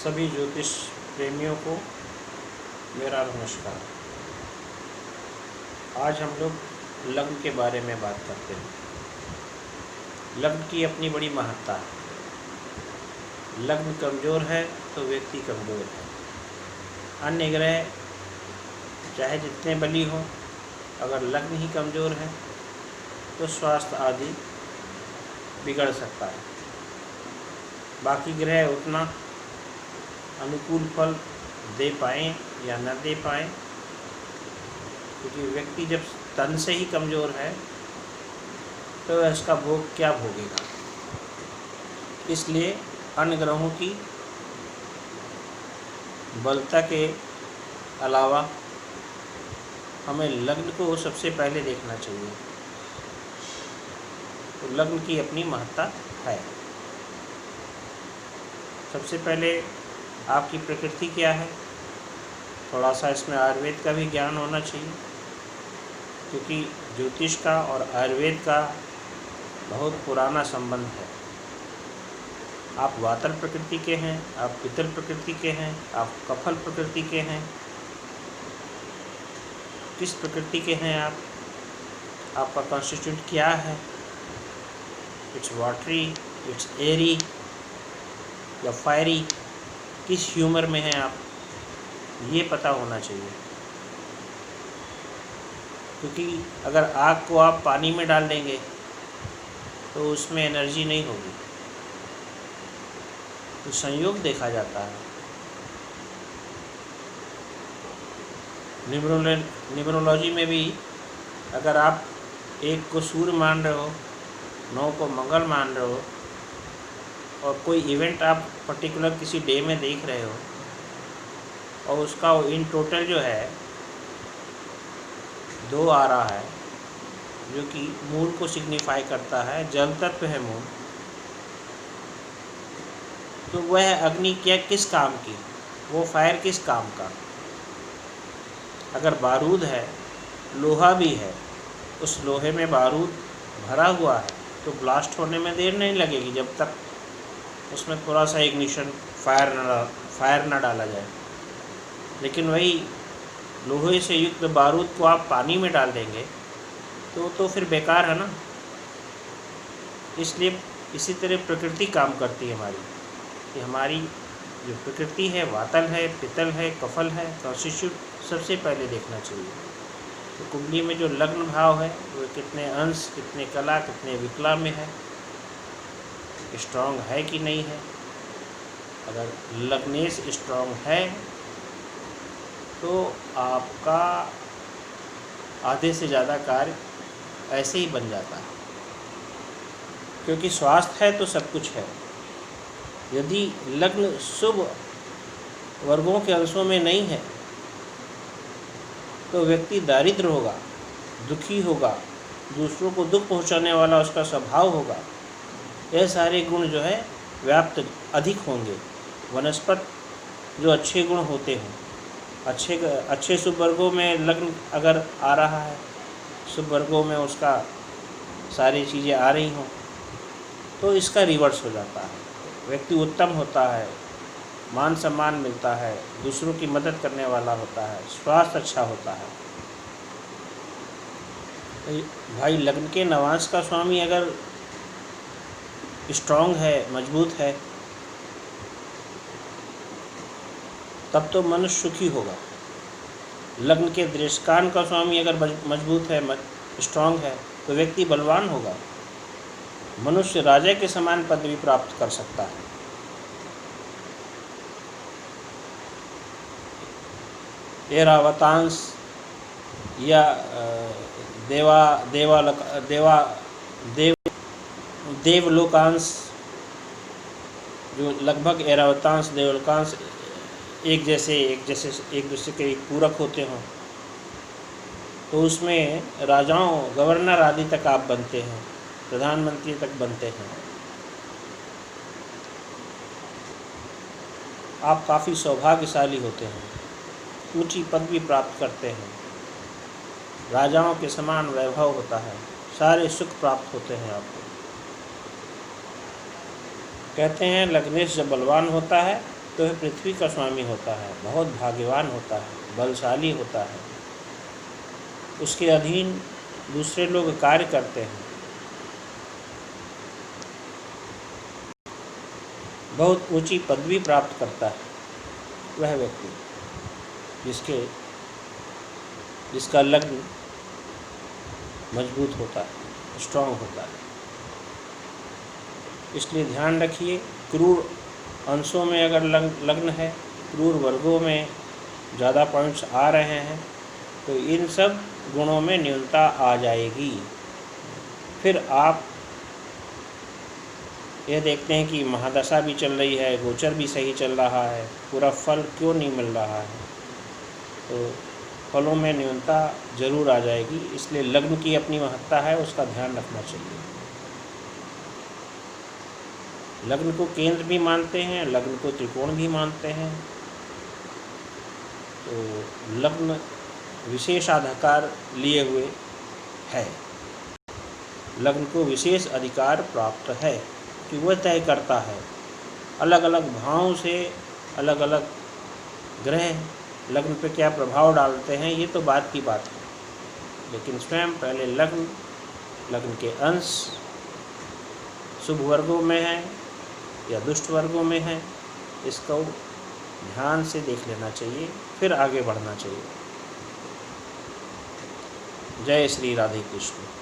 सभी ज्योतिष प्रेमियों को मेरा नमस्कार। आज हम लोग लग्न के बारे में बात करते हैं। लग्न की अपनी बड़ी महत्ता है। लग्न कमज़ोर है तो व्यक्ति कमज़ोर है। अन्य ग्रह चाहे जितने बली हों, अगर लग्न ही कमज़ोर है तो स्वास्थ्य आदि बिगड़ सकता है। बाकी ग्रह उतना अनुकूल फल दे पाएँ या न दे पाएँ, क्योंकि व्यक्ति जब तन से ही कमज़ोर है तो इसका भोग क्या भोगेगा। इसलिए अन्य ग्रहों की बलता के अलावा हमें लग्न को सबसे पहले देखना चाहिए। तो लग्न की अपनी महत्ता है। सबसे पहले आपकी प्रकृति क्या है, थोड़ा सा इसमें आयुर्वेद का भी ज्ञान होना चाहिए, क्योंकि ज्योतिष का और आयुर्वेद का बहुत पुराना संबंध है। आप वातल प्रकृति के हैं, आप पित्तल प्रकृति के हैं, आप कफल प्रकृति के हैं। किस प्रकृति के हैं आप? आपका कॉन्स्टिट्यूंट क्या है? इट्स वाटरी, इट्स एरी या फायरी? किस ह्यूमर में हैं आप, ये पता होना चाहिए। क्योंकि अगर आग को आप पानी में डाल देंगे तो उसमें एनर्जी नहीं होगी। तो संयोग देखा जाता है। न्यूमरोलॉजी में भी अगर आप 1 को सूर्य मान रहे हो, 9 को मंगल मान रहे हो, और कोई इवेंट आप पर्टिकुलर किसी डे में देख रहे हो और उसका इन टोटल जो है 2 आ रहा है, जो कि मून को सिग्निफाई करता है, जल तत्व है मून, तो वह अग्नि क्या किस काम की, वो फायर किस काम का। अगर बारूद है, लोहा भी है, उस लोहे में बारूद भरा हुआ है तो ब्लास्ट होने में देर नहीं लगेगी, जब तक उसमें थोड़ा सा इग्निशन फायर ना डाला जाए। लेकिन वही लोहे से युक्त बारूद को आप पानी में डाल देंगे तो फिर बेकार है ना। इसलिए इसी तरह प्रकृति काम करती है हमारी, कि हमारी जो प्रकृति है, वातल है, पित्तल है, कफल है, कॉन्स्टिट्यूट सबसे पहले देखना चाहिए। तो कुंडली में जो लग्न भाव है वो कितने अंश, कितने कला, कितने विकला में है, स्ट्रॉन्ग है कि नहीं है। अगर लग्नेश स्ट्रॉन्ग है तो आपका आधे से ज़्यादा कार्य ऐसे ही बन जाता है, क्योंकि स्वास्थ्य है तो सब कुछ है। यदि लग्न शुभ वर्गों के अंशों में नहीं है तो व्यक्ति दारिद्र होगा, दुखी होगा, दूसरों को दुख पहुंचाने वाला उसका स्वभाव होगा। यह सारे गुण जो है व्याप्त अधिक होंगे। वनस्पत जो अच्छे गुण होते हैं, अच्छे शुभ वर्गों में लग्न अगर आ रहा है, शुभ वर्गों में उसका सारी चीज़ें आ रही हों, तो इसका रिवर्स हो जाता है। व्यक्ति उत्तम होता है, मान सम्मान मिलता है, दूसरों की मदद करने वाला होता है, स्वास्थ्य अच्छा होता है। भाई लग्न के नवांश का स्वामी अगर स्ट्रॉन्ग है, मजबूत है, तब तो मनुष्य सुखी होगा। लग्न के दृष्टान का स्वामी अगर मजबूत है, स्ट्रॉन्ग है, तो व्यक्ति बलवान होगा। मनुष्य राजा के समान पदवी प्राप्त कर सकता है। ऐरावतांश या देवलोकांश, जो लगभग ऐरावतांश देवलोकांश एक जैसे एक दूसरे के पूरक होते हों, तो उसमें राजाओं, गवर्नर आदि तक आप बनते हैं, प्रधानमंत्री तक बनते हैं। आप काफ़ी सौभाग्यशाली होते हैं, ऊंची पदवी प्राप्त करते हैं, राजाओं के समान वैभव होता है, सारे सुख प्राप्त होते हैं आपको। कहते हैं लग्नेश जब बलवान होता है तो वह पृथ्वी का स्वामी होता है, बहुत भाग्यवान होता है, बलशाली होता है, उसके अधीन दूसरे लोग कार्य करते हैं, बहुत ऊंची पदवी प्राप्त करता है वह व्यक्ति जिसका लग्न मजबूत होता है, स्ट्रांग होता है। इसलिए ध्यान रखिए, क्रूर अंशों में अगर लग्न है, क्रूर वर्गों में ज़्यादा पॉइंट्स आ रहे हैं, तो इन सब गुणों में न्यूनता आ जाएगी। फिर आप यह देखते हैं कि महादशा भी चल रही है, गोचर भी सही चल रहा है, पूरा फल क्यों नहीं मिल रहा है, तो फलों में न्यूनता जरूर आ जाएगी। इसलिए लग्न की अपनी महत्ता है, उसका ध्यान रखना चाहिए। लग्न को केंद्र भी मानते हैं, लग्न को त्रिकोण भी मानते हैं। तो लग्न विशेषाधिकार लिए हुए है, लग्न को विशेष अधिकार प्राप्त है कि वह तय करता है। अलग अलग भावों से अलग अलग ग्रह लग्न पे क्या प्रभाव डालते हैं, ये तो बात की बात है, लेकिन स्वयं पहले लग्न के अंश शुभ वर्गों में है या दुष्ट वर्गों में है, इसको ध्यान से देख लेना चाहिए, फिर आगे बढ़ना चाहिए। जय श्री राधे कृष्ण।